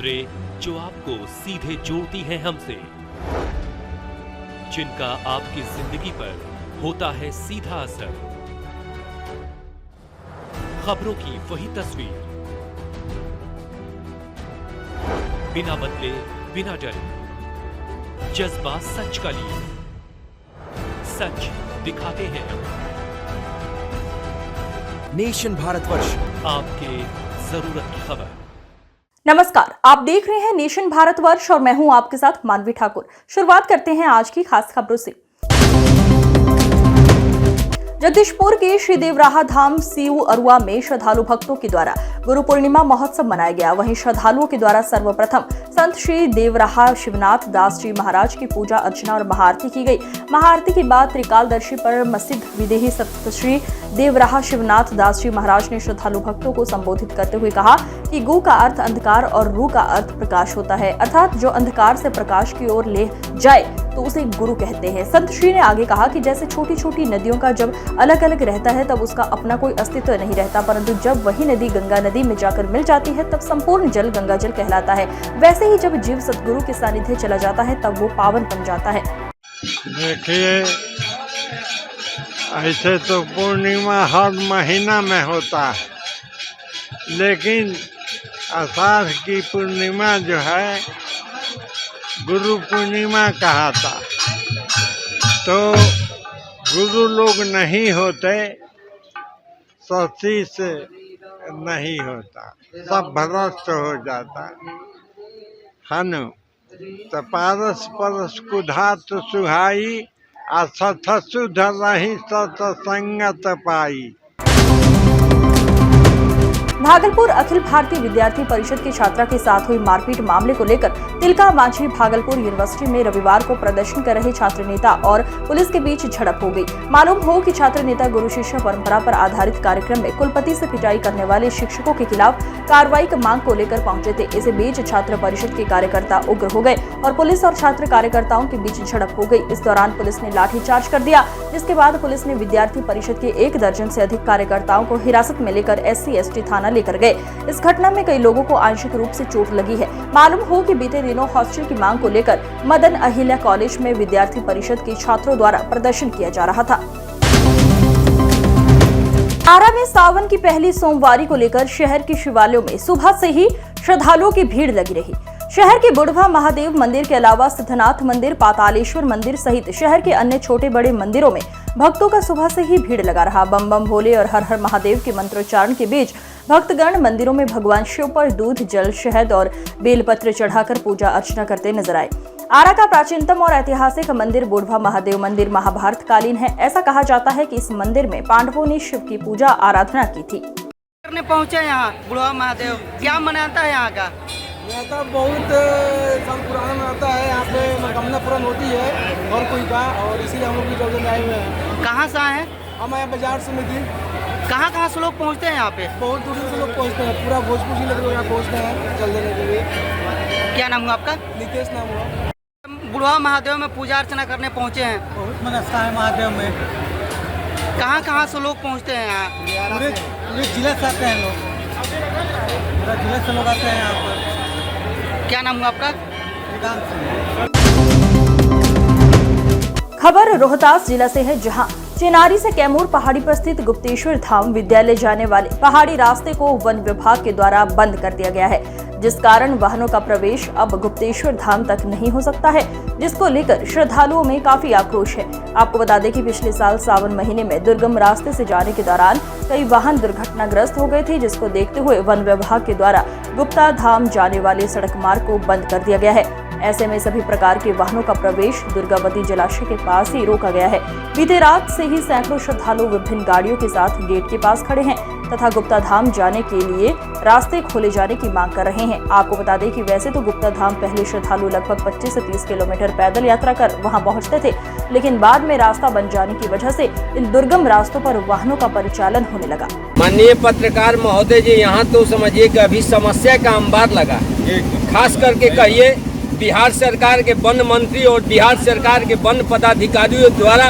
खबरें जो आपको सीधे जोड़ती हैं हमसे, जिनका आपकी जिंदगी पर होता है सीधा असर। खबरों की वही तस्वीर, बिना बदले बिना डरे, जज्बा सच का लिए, सच दिखाते हैं। नेशन भारतवर्ष, आपके जरूरत की खबर। नमस्कार, आप देख रहे हैं नेशन भारतवर्ष और मैं हूं आपके साथ मानवी ठाकुर। शुरुआत करते हैं आज की खास खबरों से। जगदीशपुर के श्री देवराहा धाम सीऊ अरुआ में श्रद्धालु भक्तों के द्वारा गुरु पूर्णिमा महोत्सव मनाया गया। वहीं श्रद्धालुओं के द्वारा सर्वप्रथम संत श्री देवराहा शिवनाथ दास जी महाराज की पूजा अर्चना और महाआरती की गई। महाआरती के बाद त्रिकालदर्शी पर मसिद्ध विदेही संत श्री देवराहा शिवनाथ दास जी महाराज ने श्रद्धालु भक्तों को संबोधित करते हुए कहा कि गु का अर्थ अंधकार और रू का अर्थ प्रकाश होता है, अर्थात जो अंधकार से प्रकाश की ओर ले जाए तो उसे गुरु कहते हैं। संत श्री ने आगे कहा कि जैसे छोटी छोटी नदियों का जब अलग अलग रहता है तब उसका अपना कोई अस्तित्व नहीं रहता, परंतु जब वही नदी गंगा नदी में जाकर मिल जाती है तब संपूर्ण जल गंगा जल कहलाता है। वैसे ही जब जीव सतगुरु के सानिध्य चला जाता है तब वो पावन बन जाता है। देखिए, ऐसे तो पूर्णिमा हर महीना में होता है, लेकिन आषाढ़ की पूर्णिमा जो है गुरु पूर्णिमा कहता। तो गुरु लोग नहीं होते, सती से नहीं होता, सब भ्रष्ट हो जाता है न। तो पारस परस कुधात सुहाई आ सथ सुध रही सत्संगत पाई। भागलपुर अखिल भारतीय विद्यार्थी परिषद की छात्रा के साथ हुई मारपीट मामले को लेकर तिलका मांझी भागलपुर यूनिवर्सिटी में रविवार को प्रदर्शन कर रहे छात्र नेता और पुलिस के बीच झड़प हो गई। मालूम हो कि छात्र नेता गुरु शिष्य परंपरा पर आधारित कार्यक्रम में कुलपति से पिटाई करने वाले शिक्षकों के खिलाफ कार्रवाई की मांग को लेकर पहुंचे थे। इसी बीच छात्र परिषद के कार्यकर्ता उग्र हो गए और पुलिस और छात्र कार्यकर्ताओं के बीच झड़प हो गई। इस दौरान पुलिस ने लाठीचार्ज कर दिया, जिसके बाद पुलिस ने विद्यार्थी परिषद के 1 दर्जन से अधिक कार्यकर्ताओं को हिरासत में लेकर SC/ST थाना लेकर गए। इस घटना में कई लोगों को आंशिक रूप से चोट लगी है। मालूम हो कि बीते दिनों हॉस्टल की मांग को लेकर मदन अहिल्या कॉलेज में विद्यार्थी परिषद के छात्रों द्वारा प्रदर्शन किया जा रहा था। आरा में सावन की पहली सोमवारी को लेकर शहर के शिवालयों में सुबह से ही श्रद्धालुओं की भीड़ लगी रही। शहर के बुढ़वा महादेव मंदिर के अलावा सिद्धनाथ मंदिर, पातालेश्वर मंदिर सहित शहर के अन्य छोटे बड़े मंदिरों में भक्तों का सुबह से ही भीड़ लगा रहा। बम बम भोले और हर हर महादेव के मंत्रोच्चारण के बीच भक्तगण मंदिरों में भगवान शिव पर दूध, जल, शहद और बेलपत्र चढ़ाकर पूजा अर्चना करते नजर आए। आरा का प्राचीनतम और ऐतिहासिक मंदिर बुढ़वा महादेव मंदिर महाभारत कालीन है। ऐसा कहा जाता है कि इस मंदिर में पांडवों ने शिव की पूजा आराधना की थी। पहुंचे यहाँ बुढ़वा महादेव, क्या मनाता है यहाँ का? यहाँ का बहुत साल पुराना मनाता है। यहाँ पे मनोकामना पूर्ण होती है और कोई का, और इसीलिए हम लोग भी जल्दी आए हुए हैं। कहाँ से आए हैं? हम आए बाजार समिति। कहाँ से लोग पहुँचते हैं यहाँ पे? बहुत दूर से लोग पहुँचते हैं, पूरा भोजपुर जिले के लोग यहाँ पहुँचते हैं जल देने के लिए। क्या नाम हुआ आपका? नितेश नाम हुआ। बुढ़वा महादेव में पूजा अर्चना करने पहुँचे हैं। बहुत मनस्ता है महादेव में। कहाँ से लोग पहुँचते हैं यहाँ? पूरे जिले से आते हैं लोग, पूरा जिले से लोग आते हैं यहाँ पर। क्या नाम हुआ आपका? खबर रोहतास जिला से है, जहां चेनारी से कैमूर पहाड़ी पर स्थित गुप्तेश्वर धाम विद्यालय जाने वाले पहाड़ी रास्ते को वन विभाग के द्वारा बंद कर दिया गया है, जिस कारण वाहनों का प्रवेश अब गुप्तेश्वर धाम तक नहीं हो सकता है, जिसको लेकर श्रद्धालुओं में काफी आक्रोश है। आपको बता दें कि पिछले साल सावन महीने में दुर्गम रास्ते से जाने के दौरान कई वाहन दुर्घटनाग्रस्त हो गए थे, जिसको देखते हुए वन विभाग के द्वारा गुप्ता धाम जाने वाले सड़क मार्ग को बंद कर दिया गया है। ऐसे में सभी प्रकार के वाहनों का प्रवेश दुर्गावती जलाशय के पास ही रोका गया है। बीते रात से ही सैकड़ों श्रद्धालु विभिन्न गाड़ियों के साथ गेट के पास खड़े हैं तथा गुप्ता धाम जाने के लिए रास्ते खोले जाने की मांग कर रहे हैं। आपको बता दें कि वैसे तो गुप्ता धाम पहले श्रद्धालु लगभग 25 से 30 किलोमीटर पैदल यात्रा कर वहां पहुंचते थे, लेकिन बाद में रास्ता बन जाने की वजह से इन दुर्गम रास्तों पर वाहनों का परिचालन होने लगा। माननीय पत्रकार महोदय जी, यहाँ तो समझिए कि अभी समस्या का अंबार लगा। खास करके कहिए बिहार सरकार के वन मंत्री और बिहार सरकार के वन पदाधिकारियों द्वारा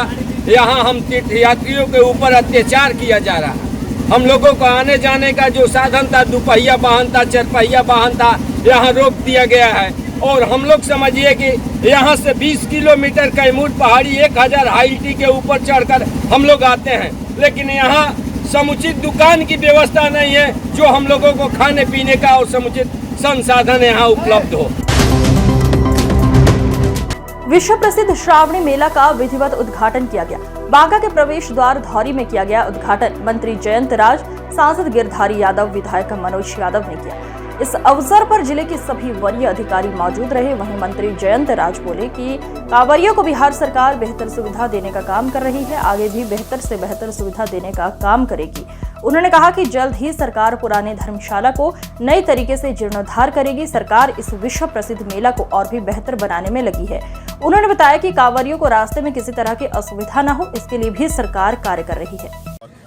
यहाँ हम तीर्थयात्रियों के ऊपर अत्याचार किया जा रहा है। हम लोगों को आने जाने का जो साधन था, दुपहिया वाहन था, 4 पहिया वाहन था, यहाँ रोक दिया गया है। और हम लोग समझिए कि यहाँ से 20 किलोमीटर कैमूर पहाड़ी 1000 हाइट के ऊपर चढ़कर हम लोग आते हैं, लेकिन यहाँ समुचित दुकान की व्यवस्था नहीं है जो हम लोगों को खाने पीने का और समुचित संसाधन यहाँ उपलब्ध हो। विश्व प्रसिद्ध श्रावणी मेला का विधिवत उद्घाटन किया गया। बांका के प्रवेश द्वार धौरी में किया गया उद्घाटन मंत्री जयंत राज, सांसद गिरधारी यादव, विधायक मनोज यादव ने किया। इस अवसर पर जिले के सभी वरीय अधिकारी मौजूद रहे। वहीं मंत्री जयंत राज बोले कि कांवरियों को बिहार सरकार बेहतर सुविधा देने का काम कर रही है, आगे भी बेहतर से बेहतर सुविधा देने का काम करेगी। उन्होंने कहा कि जल्द ही सरकार पुराने धर्मशाला को नई तरीके से जीर्णोद्धार करेगी। सरकार इस विश्व प्रसिद्ध मेला को और भी बेहतर बनाने में लगी है। उन्होंने बताया कि कांवरियों को रास्ते में किसी तरह की असुविधा न हो, इसके लिए भी सरकार कार्य कर रही है।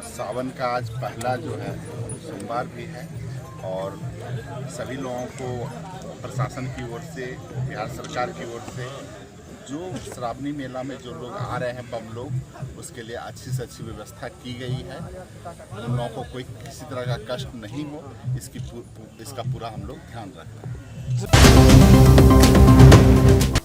सावन का आज पहला जो है सोमवार भी है और सभी लोगों को प्रशासन की ओर से, बिहार सरकार की ओर से जो श्रावणी मेला में जो लोग आ रहे हैं बम लोग, उसके लिए अच्छी से अच्छी व्यवस्था की गई है। उन लोगों को कोई किसी तरह का कष्ट नहीं हो, इसका पूरा हम लोग ध्यान रखें।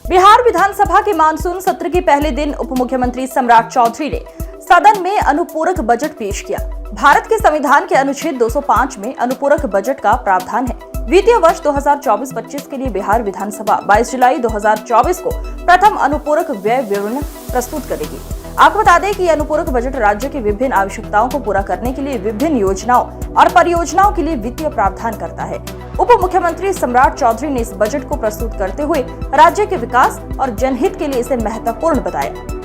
बिहार विधानसभा के मानसून सत्र के पहले दिन उप मुख्यमंत्री सम्राट चौधरी ने सदन में अनुपूरक बजट पेश किया। भारत के संविधान के अनुच्छेद 205 में अनुपूरक बजट का प्रावधान है। वित्तीय वर्ष 2024-25 के लिए बिहार विधानसभा 22 जुलाई 2024 को प्रथम अनुपूरक व्यय विवरण प्रस्तुत करेगी। आपको बता दें कि अनुपूरक बजट राज्य की विभिन्न आवश्यकताओं को पूरा करने के लिए विभिन्न योजनाओं और परियोजनाओं के लिए वित्तीय प्रावधान करता है। उप मुख्यमंत्री सम्राट चौधरी ने इस बजट को प्रस्तुत करते हुए राज्य के विकास और जनहित के लिए इसे महत्वपूर्ण बताया।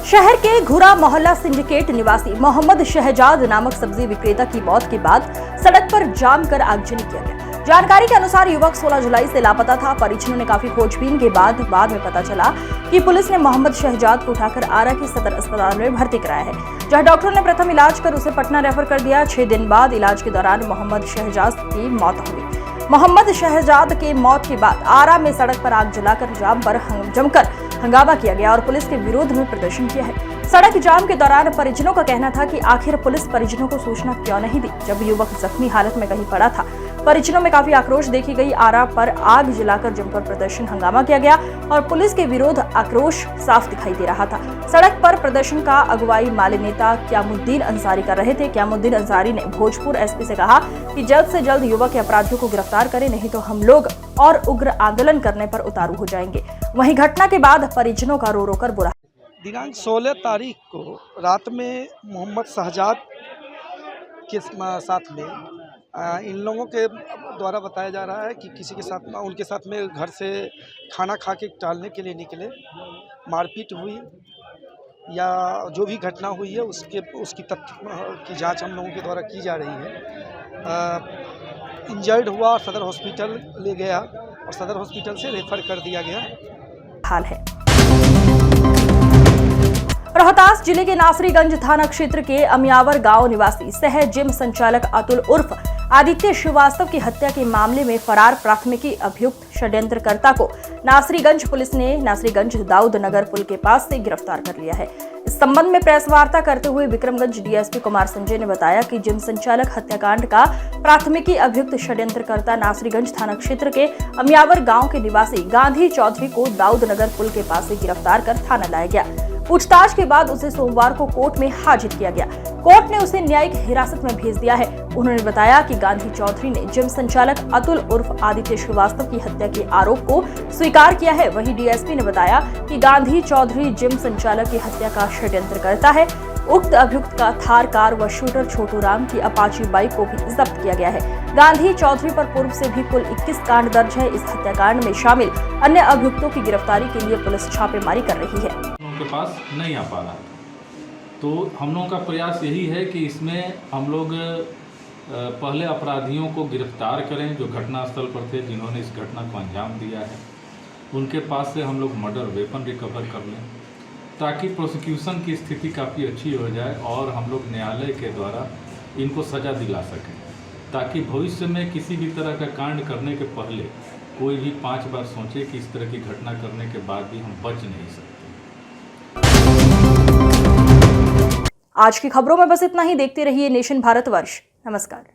शहर के घुरा मोहल्ला सिंडिकेट निवासी मोहम्मद शहजाद नामक सब्जी विक्रेता की मौत के बाद सड़क पर जाम कर आगजनी किया गया। जानकारी के अनुसार युवक 16 जुलाई से लापता था। परिजनों ने काफी खोजबीन के बाद में पता चला कि पुलिस ने मोहम्मद शहजाद को उठाकर आरा के सदर अस्पताल में भर्ती कराया है, जहां डॉक्टरों ने प्रथम इलाज कर उसे पटना रेफर कर दिया। 6 दिन बाद इलाज के दौरान मोहम्मद शहजाद की मौत हुई। मोहम्मद शहजाद के मौत के बाद आरा में सड़क पर आग जलाकर जमकर हंगामा किया गया और पुलिस के विरोध में प्रदर्शन किया है। सड़क जाम के दौरान परिजनों का कहना था कि आखिर पुलिस परिजनों को सूचना क्यों नहीं दी, जब युवक जख्मी हालत में कहीं पड़ा था। परिजनों में काफी आक्रोश देखी गई। आरा पर आग जलाकर जमकर प्रदर्शन हंगामा किया गया और पुलिस के विरोध आक्रोश साफ दिखाई दे रहा था। सड़क पर प्रदर्शन का अगुवाई माले नेता क्यामुद्दीन अंसारी कर रहे थे। क्यामुद्दीन अंसारी ने भोजपुर एसपी से कहा कि जल्द से जल्द युवक के अपराधियों को गिरफ्तार करें, नहीं तो हम लोग और उग्र आंदोलन करने पर उतारू हो जाएंगे। वहीं घटना के बाद परिजनों का रो रो कर बुरा। दिनांक 16 तारीख को रात में मोहम्मद शहजाद के साथ में इन लोगों के द्वारा बताया जा रहा है कि किसी के साथ उनके साथ में घर से खाना खा के टहलने के लिए निकले, मारपीट हुई या जो भी घटना हुई है उसकी तथ्य की जांच हम लोगों के द्वारा की जा रही है। इंजर्ड हुआ, सदर हॉस्पिटल ले गया और सदर हॉस्पिटल से रेफर कर दिया गया। हाल है रोहतास जिले के नासरीगंज थाना क्षेत्र के अमियावर गांव निवासी सह जिम संचालक अतुल उर्फ आदित्य श्रीवास्तव की हत्या के मामले में फरार प्राथमिकी अभियुक्त षड्यंत्रकर्ता को नासरीगंज पुलिस ने नासरीगंज दाऊद नगर पुल के पास से गिरफ्तार कर लिया है। इस संबंध में प्रेस वार्ता करते हुए विक्रमगंज डीएसपी कुमार संजय ने बताया कि जिम संचालक हत्याकांड का प्राथमिकी अभियुक्त षड्यंत्रकर्ता नासरीगंज थाना क्षेत्र के अमियावर गांव के निवासी गांधी चौधरी को दाऊद नगर पुल के पास से गिरफ्तार कर थाना लाया गया। पूछताछ के बाद उसे सोमवार को कोर्ट में हाजिर किया गया। कोर्ट ने उसे न्यायिक हिरासत में भेज दिया है। उन्होंने बताया कि गांधी चौधरी ने जिम संचालक अतुल उर्फ आदित्य श्रीवास्तव की हत्या के आरोप को स्वीकार किया है। वहीं डीएसपी ने बताया कि गांधी चौधरी जिम संचालक की हत्या का षड्यंत्र करता है। उक्त अभियुक्त का थार कार व शूटर छोटू राम की अपाची बाइक को भी जब्त किया गया है। गांधी चौधरी पर पूर्व से भी कुल 21 कांड दर्ज है। इस हत्याकांड में शामिल अन्य अभियुक्तों की गिरफ्तारी के लिए पुलिस छापेमारी कर रही है। उनके पास नहीं आ पा रहा, तो हम लोगों का प्रयास यही है कि इसमें हम लोग पहले अपराधियों को गिरफ्तार करें जो घटनास्थल पर थे, जिन्होंने इस घटना को अंजाम दिया है। उनके पास से हम लोग मर्डर वेपन रिकवर कर लें ताकि प्रोसिक्यूशन की स्थिति काफ़ी अच्छी हो जाए और हम लोग न्यायालय के द्वारा इनको सज़ा दिला सकें, ताकि भविष्य में किसी भी तरह का कांड करने के पहले कोई भी 5 बार सोचे कि इस तरह की घटना करने के बाद भी हम बच नहीं सकते। आज की खबरों में बस इतना ही। देखते रहिए नेशन भारतवर्ष। नमस्कार।